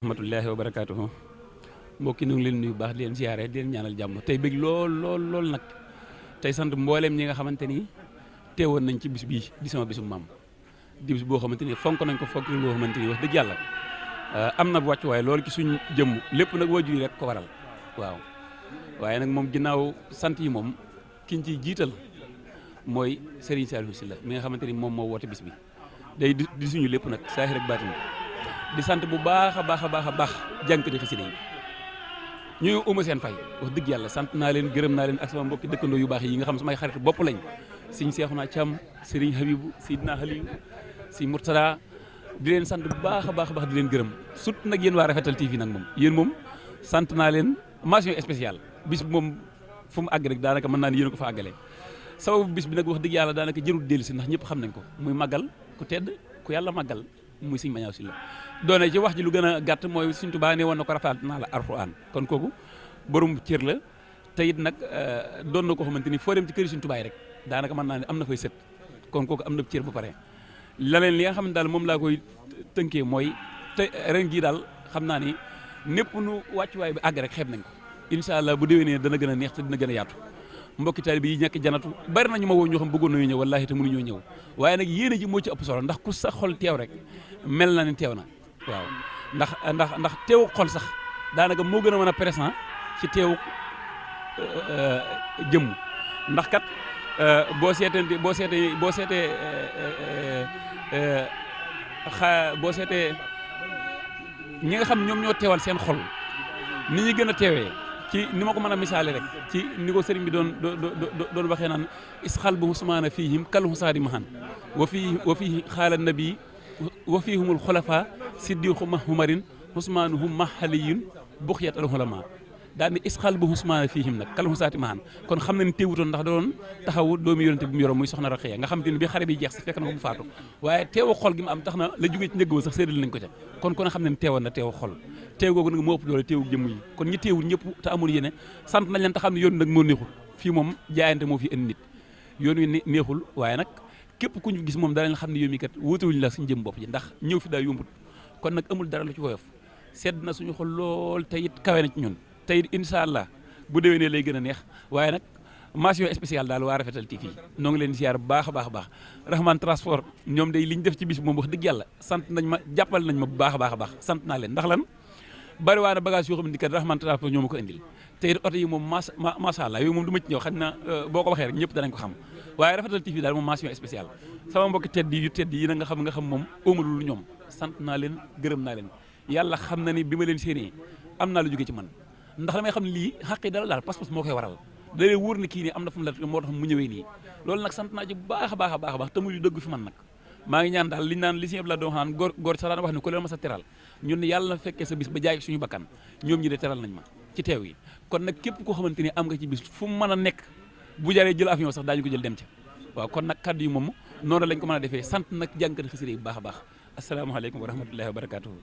rahmatullahi wa barakaatuhu mbokki ñu ngi leen nuyu baax di leen ziyaare di leen ñaanal jàmm tey bëgg lool nag tey sant mbooleem ñi nga xamante ni teewoon nañ ci bis bii di sama bisu maam di bis boo xamante ni fonk nañ ko fonk boo xamante ni wax dëgg yàlla am na wàccuwaay loolu ci suñ jëmm lépp nag waajur yi rek ko waral waaw waaye nag moom ginnaaw sant yi moom kiñ ciy jiital mooy Serigne Saliou Sylla mi nga xamante ni moom moo woote bis bi day di suñu lépp nag saahir ak baatin di sant bu baax a baax jànkati xasida yi ñuy uma seen fay wax dëgg yàlla sant naa leen gërëm naa leen ak sama mbokki dëkkandoo yu baax yi nga xam samay xarit bopp lañ Serigne Cheikhouna Thiam Serigne Habibou Sidina Halil Serigne Mourtada di leen sant bu baax a baax di leen gërëm surtout nag yéen waa Rafetal TV nag moom yéen moom sant naa leen mention spéciale bis bi moom fu mu àgg rek daanaka mën naa ne yéen ko fa àggale sababu bis bi nag wax dëgg yàlla daanaka jërul dellu si ndax ñëpp xam nañ ko muy màggal ku tedd ku yàlla màggal muy Serigne Mañaaw Sylla doone ci wax ji lu gën a gàtt mooy Serigne Touba ne woon na ko rafetal naa la Alxuraan kon kooku borom cër la te it nag doon na ko xamante ni foo dem ci kër Serigne Touba yi rek daanaka mën naa ne am na fay sët kon kooku am na cër ba pare leneen li nga xam ne daal moom laa koy tënkee mooy te ren jii daal xam naa ni népp nu wàccuwaay bi àgg rek xeeb nañ ko incha allah bu déwénee dana gën a neex te dina gën a yaatu mbokki taalibe yi nekk janatu bari nañu ma woo ñoo xam bëggoon nañu ñëw wallaahi te mënuñoo ñëw waaye nag yéene ji moo ci ëpp solo ndax ku sa xol teew rek mel na ne teew na waaw ndax teewu xol sax daanaka moo gën a mën a présent ci teewu jëmm ndax kat boo seetee ñi nga xam ñoom ñoo teewal seen xol ni ñu gën a teewee ci ni ma ko mën a misaale rek ci ni ko sëriñ bi doon waxee naan isxal bu husmaana fihim kal husaadi mahan wa fii xaala nabi wa fihumul xulafa siddiqu ma humarin husmaanuhum ma haliyun buxyat al ulama daal ni isxal bu husmaana fihim nag kal husaadi mahan kon xam na ni teewutoon ndax da doon taxawu doomi yonente bi mu yoroon muy soxna Raxiya nga xam te ni bi xare bi jeex si fekk na ko mu faatu waaye teewu xol gi mu am tax na la jógee ci njëgg wa sax séddal nañ ko ca kon kon xam ne ni teewoon na teewu xol teew googu nag moo ëpp doole teewu jëmm yi kon ñi teewul ñëpp te amul yéene sant nañ leen te xam ne yoon nag moo neexul fii moom jaayante moo fi indi nit yoon wi neexul waaye nag képp ku ñu gis moom danañ xam ne yow mi kat wóotewuñu la suñu jëm bopp ji ndax ñëw fi daa yombut kon nag amul dara lu ci woyof sedd na suñu xol lool te it kawe na ci ñun te it incha allah bu déwénee lay gën a neex waaye nag mention spéciale daal waa Rafetal TV noo ngi leen di ziar bu baax a baax Rahman Transport ñoom day li ñu def ci bis moom wax dëgg yàlla sant nañ ma jàppal nañ ma bu baax a baax sant naa leen ndax lan bari waa na bagage yoo xam ne kat Rahman Transport ñoo ma ko indil te it oto yi moom macha allah yooyu moom du ma ci ñëw xam na boo ko waxee rek ñëpp danañ ko xam waaye Rafetal TV daal moom mention spéciale sama mbokki tedd yi nag nga xam moom óomalul ñoom sant naa leen gërëm naa leen yàlla xam na ni bi ma leen séenee am naa lu jóge ci man ndax damay xam ne lii xaqi dala daal pas-pas moo koy waral da lay wóor ne kii nii am na fu mu la moo tax mu ñëwee nii loolu nag sant naa ci bu baax a baax te muy dëgg fi man nag maa ngi ñaan daal liñ naan li si la doon xanaan góor sax daan wax ne ku leen ma sa teral ñun ne yàlla na fekkee sa bis ba jaay suñu bakkan ñoom ñi de teral nañ ma ci teew yi kon nag képp koo xamante ni am nga ci bis fu mu mën a nekk bu jaree jël avion sax daañu ko jël dem ca waaw kon nag kaddu yi moom noonu lañ ko mën a defee sant nag jàngkat xasida yi bu baax a baax asalaamaaleykum wa rahmatullahi wa barakatuhu